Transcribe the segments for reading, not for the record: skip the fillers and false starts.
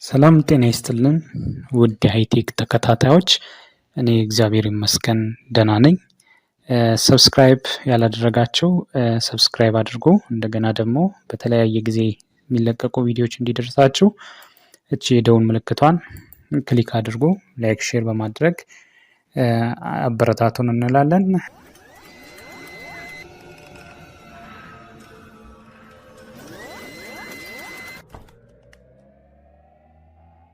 ሰላም ጤና ይስጥልን ውድ ሃይቴክ ተከታታዮች እኔ እግዚአብሔር ይመስገን ደህና ነኝ። ሰብስክራይብ ያላደረጋችሁ ሰብስክራይብ አድርጉ። እንደገና ደግሞ በተለያየ ጊዜ የሚለቀቁ ቪዲዮዎች እንዲደርሳችሁ እቺ የደውል ምልክቷን ክሊክ አድርጉ። ላይክ ሼር በማድረግ አበረታቱን እንላለን።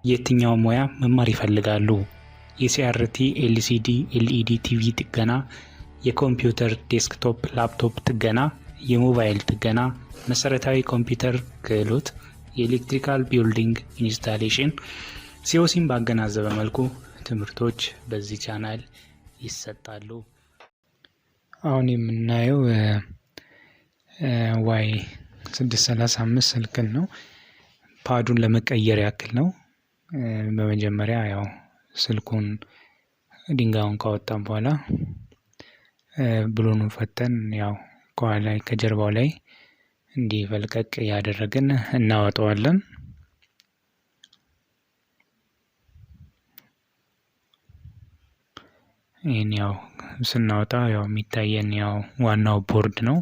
የትኛው ሙያ መማር ይፈልጋሉ? የሲአርቲ፣ ኤልሲዲ፣ ኤልኢዲ ቲቪ ጥገና፣ የኮምፒውተር ዴስክቶፕ ላፕቶፕ ጥገና፣ የሞባይል ጥገና፣ መሰረታዊ ኮምፒውተር ክህሎት፣ የኤሌክትሪካል ቢልዲንግ ኢንስታሌሽን፣ ሲኦሲን ባገናዘበ መልኩ ትምህርቶች በዚህ ቻናል ይሰጣሉ። አሁን የምናየው ዋይ 635 ስልክን ነው። ፓዱን ለመቀየር ያክል ነው። በመጀመሪያ ያው ስልኩን ድንጋዩን ካወጣን በኋላ ብሎኑን ፈተን ያው ከኋላ ከጀርባው ላይ እንዲህ ፈልቀቅ ያደረግን እናወጣዋለን። ይሄን ያው ስናወጣ ያው የሚታየን ያው ዋናው ቦርድ ነው።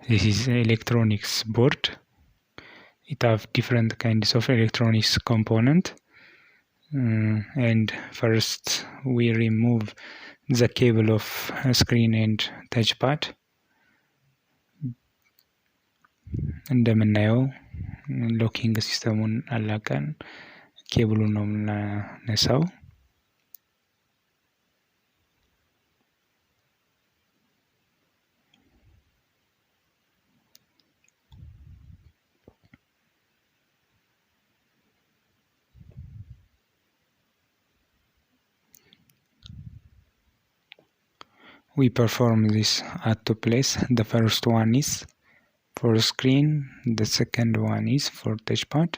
this is electronics board. It have different kinds of electronics component. And first we remove the cable of screen and touchpad. እንደምናየው ሎኪንግ ሲስተሙን አላቀን ኬብሉን ነው የምናነሳው። We perform this at two places. The first one is for screen, the second one is for touchpad.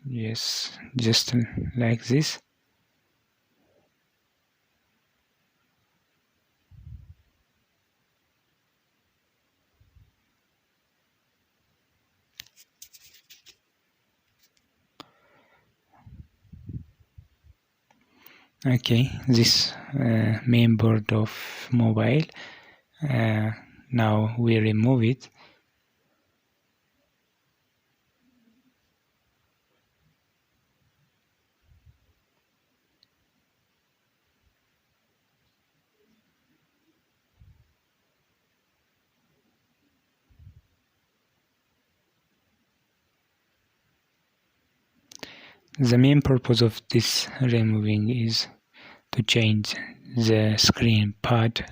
Yes, just like this. Okay, this main board of mobile, now we remove it. The main purpose of this removing is to change the screen pad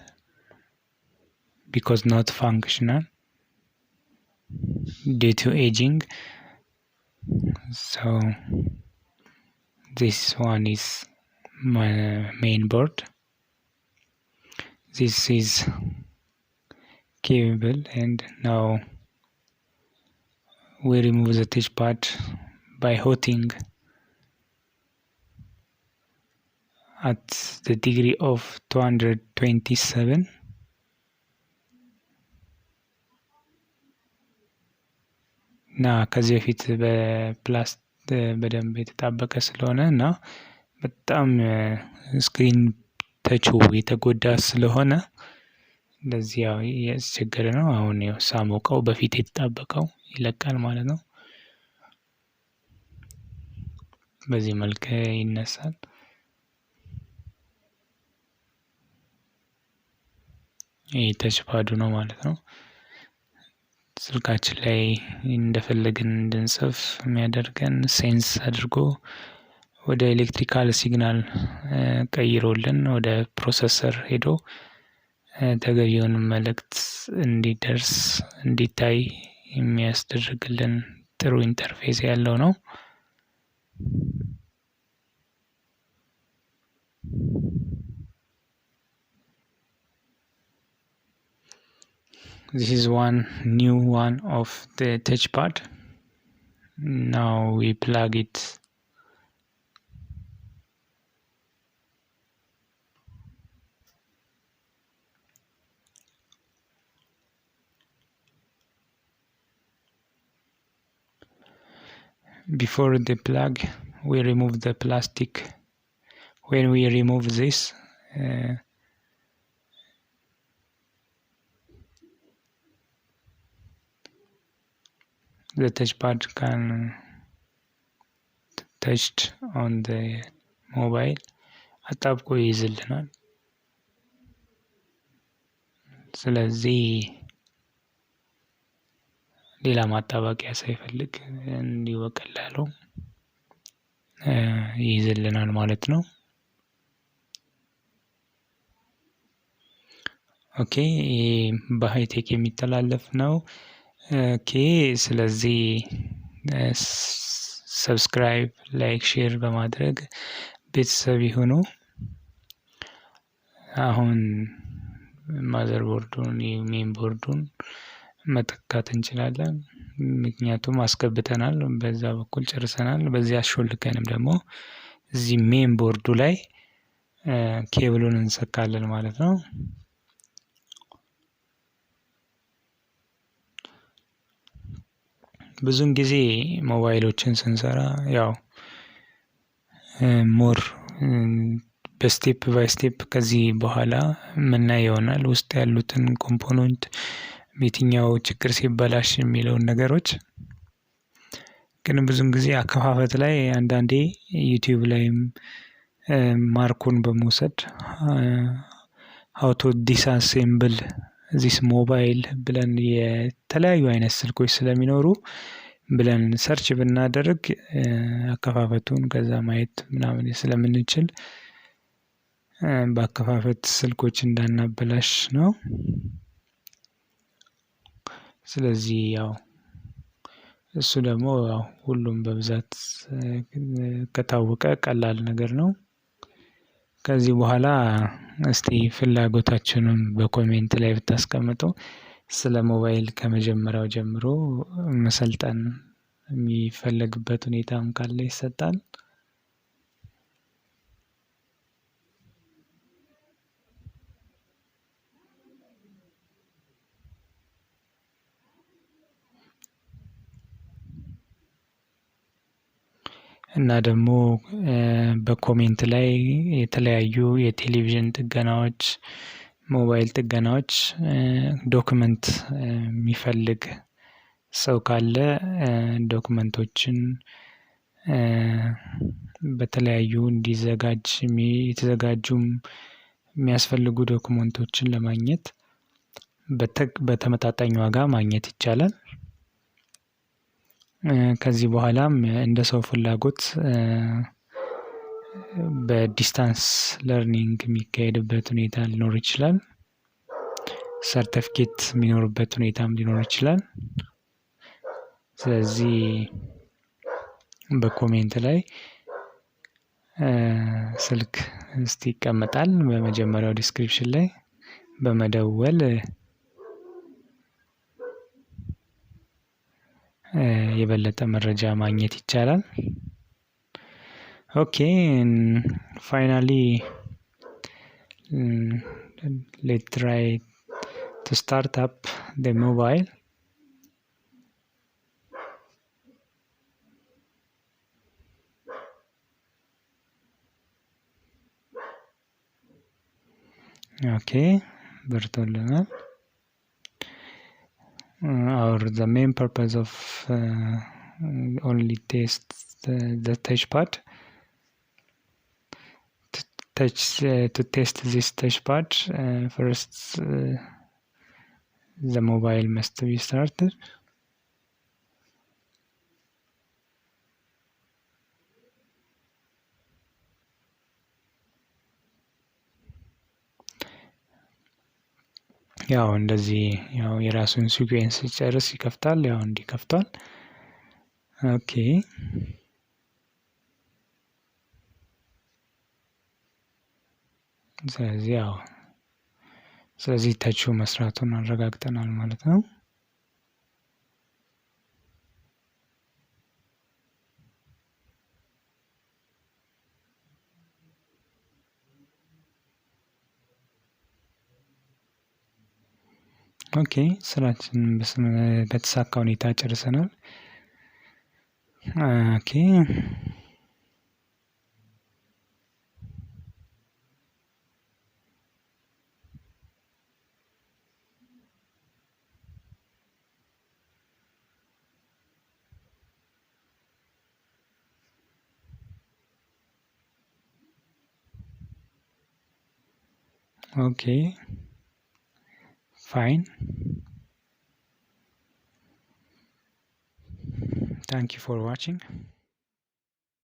because not functional due to aging. So this one is my main board. This is cable, and now we remove the touchpad by hotting at the degree of 227. እና ከዚህ በፊት በደንብ የተጣበቀ ስለሆነ እና በጣም ስክሪን ተቹ የተጎዳ ስለሆነ እንደዚህ ያው ያስቸገረ ነው። አሁን ያው ሳሞቀው በፊት የተጣበቀው ይለቃል ማለት ነው። በዚህ መልኩ ይነሳል። ይሄ ተችፓዱ ነው ማለት ነው። ስልካችን ላይ እንደፈለግን እንድንጽፍ የሚያደርገን ሴንስ አድርጎ ወደ ኤሌክትሪካል ሲግናል ቀይሮልን ወደ ፕሮሰሰር ሄዶ ተገቢውን መልእክት እንዲደርስ እንዲታይ የሚያስደርግልን ጥሩ ኢንተርፌስ ያለው ነው። This is one new one of the touchpad. Now we plug it. before the plug we remove the plastic. When we remove this, the touchpad can touched on the mobile አጣብቆ ይይዝልናል። ስለዚህ ሌላ ማጣበቂያ ሳይፈልግ እንዲሁ በቀላሉ ይይዝልናል ማለት ነው። ኦኬ በሃይቴክ የሚተላለፍ ነው። ኦኬ ስለዚህ ሰብስክራይብ፣ ላይክ፣ ሼር በማድረግ ቤተሰብ ይሁኑ። አሁን ማዘር ቦርዱን ሜን ቦርዱን መተካት እንችላለን። ምክንያቱም አስገብተናል፣ በዛ በኩል ጨርሰናል። በዚህ አሾልከንም ደግሞ እዚህ ሜን ቦርዱ ላይ ኬብሉን እንሰካለን ማለት ነው። ብዙን ጊዜ ሞባይሎችን ስንሰራ ያው ሞር በስቴፕ ባይ ስቴፕ ከዚህ በኋላ ምናየው ይሆናል። ውስጥ ያሉትን ኮምፖነንት የትኛው ችግር ሲበላሽ የሚለውን ነገሮች። ግን ብዙን ጊዜ አከፋፈት ላይ አንዳንዴ ዩቲዩብ ላይም ማርኩን በመውሰድ how to disassemble this mobile ብለን የተለያዩ አይነት ስልኮች ስለሚኖሩ ብለን ሰርች ብናደርግ አከፋፈቱን ከዛ ማየት ምናምን ስለምንችል በአከፋፈት ስልኮች እንዳናበላሽ ነው። ስለዚህ ያው እሱ ደግሞ ያው ሁሉም በብዛት ከታወቀ ቀላል ነገር ነው። ከዚህ በኋላ እስቲ ፍላጎታችሁንም በኮሜንት ላይ ብታስቀምጡ ስለ ሞባይል ከመጀመሪያው ጀምሮ መሰልጠን የሚፈለግበት ሁኔታም ካለ ይሰጣል። እና ደግሞ በኮሜንት ላይ የተለያዩ የቴሌቪዥን ጥገናዎች፣ ሞባይል ጥገናዎች ዶክመንት የሚፈልግ ሰው ካለ ዶክመንቶችን በተለያዩ እንዲዘጋጅ የተዘጋጁም የሚያስፈልጉ ዶክመንቶችን ለማግኘት በተመጣጣኝ ዋጋ ማግኘት ይቻላል። ከዚህ በኋላም እንደ ሰው ፍላጎት በዲስታንስ ለርኒንግ የሚካሄድበት ሁኔታ ሊኖር ይችላል። ሰርተፊኬት የሚኖርበት ሁኔታም ሊኖር ይችላል። ስለዚህ በኮሜንት ላይ ስልክ እስቲ ይቀመጣል በመጀመሪያው ዲስክሪፕሽን ላይ በመደወል የበለጠ መረጃ ማግኘት ይቻላል። ኦኬ finally let's try to start up the mobile. okay በርቶልናል። the main purpose of only test the touchpad to test this touchpad first the mobile must be started. ያው እንደዚህ ያው የራሱን ሲኩዌንስ ሲጨርስ ይከፍታል። ያው እንዲህ ከፍቷል። ኦኬ ስለዚህ ተቹ መስራቱን አረጋግጠናል ማለት ነው። ኦኬ ስራችንን በተሳካ ሁኔታ ጨርሰናል። Okay. Okay, fine. Thank you for watching.